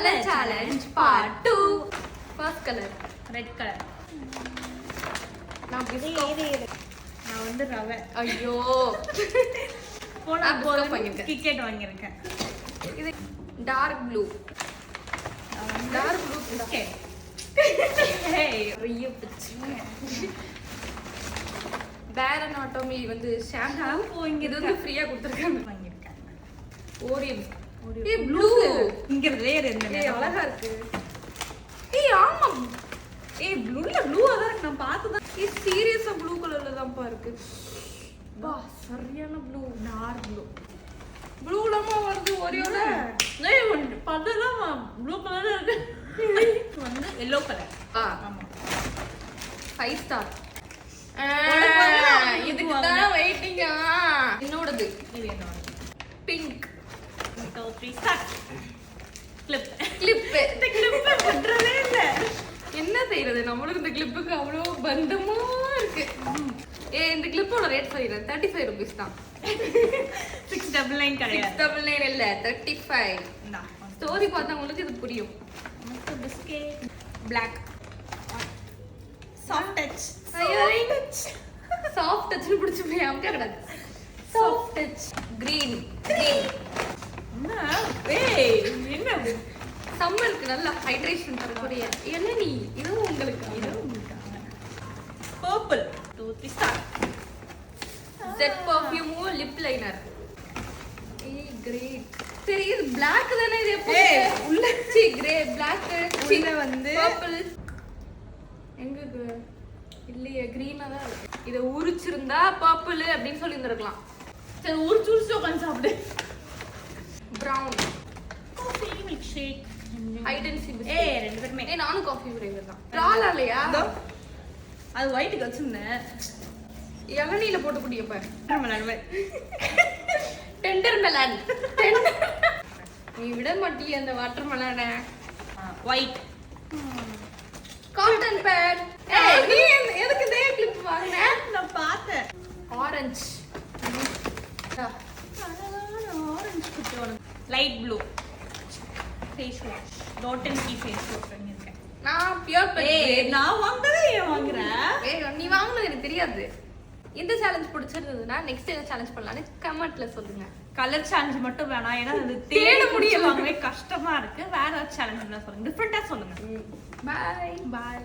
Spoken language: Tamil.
color challenge part 2. First color red color. நான் வந்து ரவை. ஐயோ போனா கிக்கெட் வாங்கியிருக்கேன். இது டார்க் ப்ளூ. டார்க் ப்ளூ கிக்கெட். நிறைய பிரச்சனை. பேர் அனாட்டமி வந்து ஷாம்பு இது வந்து ஃப்ரீயா கொடுத்துருக்காங்க. வாங்கியிருக்கேன். ஓரியன். ஏய் ப்ளூ. இங்க லேயர் என்ன அழகா இருக்கு. ஏய் ஆமா. ஏய் ப்ளூல ப்ளூவா தான் இருக்கு. நான் பார்த்ததா. ஏய் சீரியஸா ப்ளூ கலர்ல தான் பா இருக்கு. பா சரியான ப்ளூ. Dark blue. ப்ளூலமா வருது ஒரியோல. ஏய் பதலாம் ப்ளூ கலர்ல இருக்கு. வந்து yellow கலர். ஆமா 5 ஸ்டார். இதுக்கு இதுக்கு தான் வெயிட்டிங்கா. என்னோடது இது என்னோட பிங்க். 3 ஸ்டார். கிளிப் இந்த கிளிப் பண்றதே இல்ல. என்ன செய்யறது? நம்மளுக்கு இந்த கிளிப்புக்கு அவ்வளோ பந்தமா இருக்கு. இந்த கிளிப்போட ரேட் சொல்லிடுறேன். 35 rupees தான். 699 கிடையாது. 699 இல்ல 35. ஸ்டோரி பார்த்தா உங்களுக்கு இது புரியும். நமக்கு biscuit Black. Soft touch. Soft touch பிடிச்சு போய் அவங்க கிடையாது. Soft touch. கிரீன். என்ன சம்மருக்கு நல்ல ஹைட்ரேஷன் தரக்கூடிய இளநீ. இதுவும் உங்களுக்கு. Purple. 2 star. Jet perfume lip liner. Great. சரி இது Black தானே? இது எப்படி உள்ள கிரே Black உள்ள வந்து பர்பிள் எங்க இல்லையே கிரீனா தான் இருக்கு. இத உரிச்சிருந்தா பர்பிள் அப்படினு சொல்லி இருந்திருக்கலாம். சரி உரிச்சு உட்கார்ந்து சாப்பிடு. Brown. Coffee milk shake. Hide and seek. ரெண்டு பேருமே. நானும் காஃபி ஃப்ளேவர் தான். ராலா இல்லையா? அது ஒயிட்டுக்கு வச்சிருந்தேன். இளநீல போட்டு குடியப்ப. Tender Mellon. நீ விட மாட்டியே அந்த வாட்டர் மெலனை. ஒயிட். Cotton pad. நீ எதுக்கு இதே கிளிப் வாங்குன? நான் பார்த்தேன். ஆரஞ்சு. ஆரஞ்சு குட்டியோட light blue. Face wash. Dot and Key face wash பண்ணிருக்கேன். நான் பியூர் பெட். நான் வாங்குறதே ஏன் வாங்குற? நீ வாங்குனது எனக்கு தெரியாது. இந்த சேலஞ்ச் பிடிச்சிருந்ததுன்னா நெக்ஸ்ட் என்ன சேலஞ்ச் பண்ணலாம்னு கமெண்ட்ல சொல்லுங்க. கலர் சேலஞ்ச் மட்டும் வேணாம், ஏன்னா அது தேட முடியல, கஷ்டமா இருக்கு. வேற சேலஞ்ச் சொல்லுங்க, டிஃப்ரெண்டா சொல்லுங்க. பாய் பாய்.